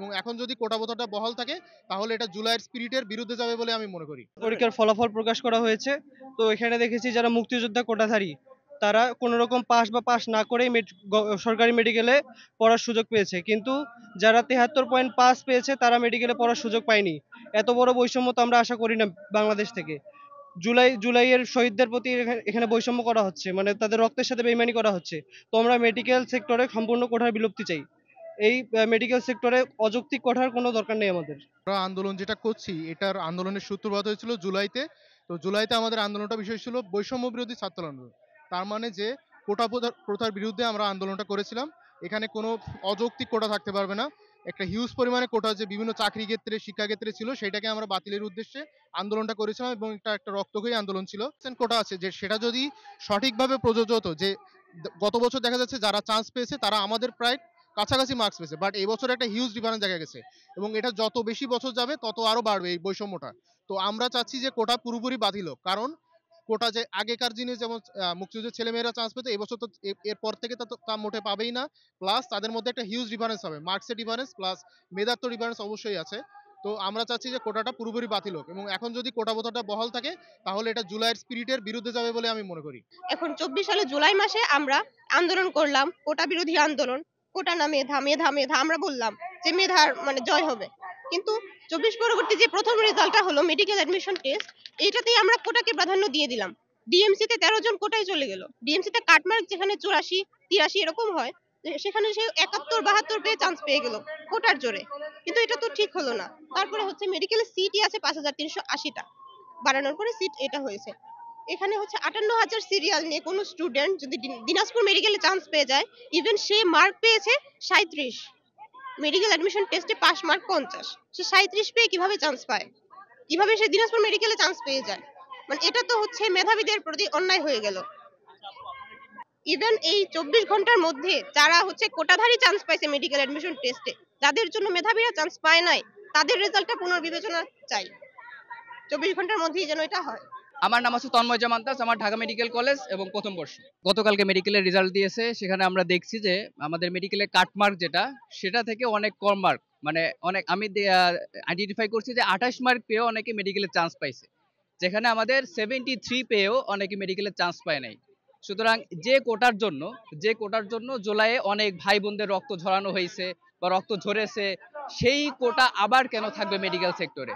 এবং এখন যদি কোটা প্রথাটা বহাল থাকে তাহলে এটা জুলাইয়ের স্পিরিটের বিরুদ্ধে যাবে বলে আমি মনে করি। পরীক্ষার ফলাফল প্রকাশ করা হয়েছে। তো এখানে দেখেছি যারা মুক্তিযোদ্ধা কোটাধারী তারা কোনো রকম পাস না করেই সরকারি মেডিকেলে পড়ার সুযোগ পেয়েছে, কিন্তু যারা 73.5 পেয়েছে তারা মেডিকেলে পড়ার সুযোগ পায়নি। এত বড় বৈষম্য তো আমরা আশা করি না বাংলাদেশ থেকে। জুলাইয়ের শহীদদের প্রতি এখানে বৈষম্য করা হচ্ছে, মানে তাদের রক্তের সাথে বেইমানি করা হচ্ছে। তো আমরা মেডিকেল সেক্টরে সম্পূর্ণ কোঠার বিলুপ্তি চাই। এই মেডিকেল সেক্টরে অযৌক্তিক কোঠার কোনো দরকার নেই আমাদের। আমরা আন্দোলন যেটা করছি এটার আন্দোলনের সূত্রপাত হয়েছিল জুলাইতে। তো জুলাইতে আমাদের আন্দোলনটা বিষয় ছিল বৈষম্য বিরোধী ছাত্র আন্দোলন। তার মানে যে প্রথার বিরুদ্ধে আমরা আন্দোলনটা করেছিলাম। এখানে কোনো অযৌক্তিক কোটা থাকতে পারবে না। একটা হিউজ পরিমাণে কোটা যে বিভিন্ন চাকরি ক্ষেত্রে, শিক্ষা ক্ষেত্রে ছিল সেটাকে আমরা বাতিলের উদ্দেশ্যে আন্দোলনটা করেছিলাম এবং এটা একটা রক্তক্ষয়ী আন্দোলন ছিল। কোটা আছে যে সেটা যদি সঠিকভাবে প্রযোজ্য হতো, যে গত বছর দেখা যাচ্ছে যারা চান্স পেয়েছে তারা আমাদের প্রায় কাছাকাছি মার্কস পেয়েছে। বাট এই বছর একটা হিউজ ডিফারেন্স দেখা গেছে। এবং এটা যত বেশি বছর যাবে তত আরো বাড়বে এই বৈষম্যটা। তো আমরা চাচ্ছি যে কোটা পুরোপুরি বাতিল হোক। কারণ কোটা যে আগেকার জিনিস যেমন মুক্তিযুদ্ধের ছেলেমেয়েরা চান্স পেত, এবছর তো এরপর থেকে তা মোটে পাবেই না। প্লাস তাদের মধ্যে একটা হিউজ ডিফারেন্স হবে। মার্কসের ডিফারেন্স প্লাস মেধার তো ডিফারেন্স অবশ্যই আছে। তো আমরা চাচ্ছি যে কোটাটা পুরোপুরি বাতিল হোক এবং এখন যদি কোটা প্রথাটা বহাল থাকে তাহলে এটা জুলাইয়ের স্পিরিটের বিরুদ্ধে যাবে বলে আমি মনে করি। এখন 24 সালে জুলাই মাসে আমরা আন্দোলন করলাম, কোটা বিরোধী আন্দোলন। কোটা না মেধা, মেধা মেধা আমরা বললাম যে মেধার মানে জয় হবে। কিন্তু 24 পরবর্তী যে প্রথম রেজাল্টটা হলো মেডিকেল অ্যাডমিশন টেস্ট, এইটাতেই আমরা কোটাকে প্রাধান্য দিয়ে দিলাম। ডিএমসি তে 13 জন কোটায় চলে গেল। ডিএমসি তে কাটমার্ক যেখানে 84 83 এরকম হয়, সেখানে সে 71 72 পেয়ে চান্স পেয়ে গেল কোটার জোরে। কিন্তু এটা তো ঠিক হলো না। তারপরে হচ্ছে মেডিকেলের সিটই আছে 5380টা, বাড়ানোর পরে সিট এটা হয়েছে। এখানে হচ্ছে 58,000 সিরিয়াল নিয়ে কোনো স্টুডেন্ট যদি দিনাজপুর মেডিকেলে চান্স পেয়ে যায়, ইভেন সে মার্ক পেয়েছে 37, মেডিকেল অ্যাডমিশন টেস্টে পাস মার্ক 50, সে 37 পেয়ে কিভাবে চান্স পায়? কিভাবে সে দিনাজপুর মেডিকেলে চান্স পেয়ে যায়? মানে এটা তো হচ্ছে মেধাবীদের প্রতি অন্যায় হয়ে গেল। ইভেন এই 24 ঘন্টার মধ্যে যারা হচ্ছে কোটাধারী চান্স পাইছে মেডিকেল অ্যাডমিশন টেস্টে, যাদের জন্য মেধাবীরা চান্স পায় নাই, তাদের রেজাল্টটা পুনর্বিবেচনা চাই। 24 ঘন্টার মধ্যেই যেন এটা হয়। আমার নাম আছে তন্ময় জামান্তাস, আমার ঢাকা মেডিকেল কলেজ এবং প্রথম বর্ষ। গতকালকে মেডিকেলের রেজাল্ট দিয়েছে, সেখানে আমরা দেখছি যে আমাদের মেডিকেলের কাটমার্ক যেটা সেটা থেকে অনেক কম মার্ক, মানে অনেক আমি আইডেন্টিফাই করছি যে 28 মার্ক পেয়েও অনেকে মেডিকেলের চান্স পাইছে, যেখানে আমাদের 73 পেয়েও অনেকে মেডিকেলের চান্স পায় নাই। সুতরাং যে কোটার জন্য জুলাইয়ে অনেক ভাই বোনদের রক্ত ঝরানো হয়েছে বা রক্ত ঝরেছে, সেই কোটা আবার কেন থাকবে মেডিকেল সেক্টরে?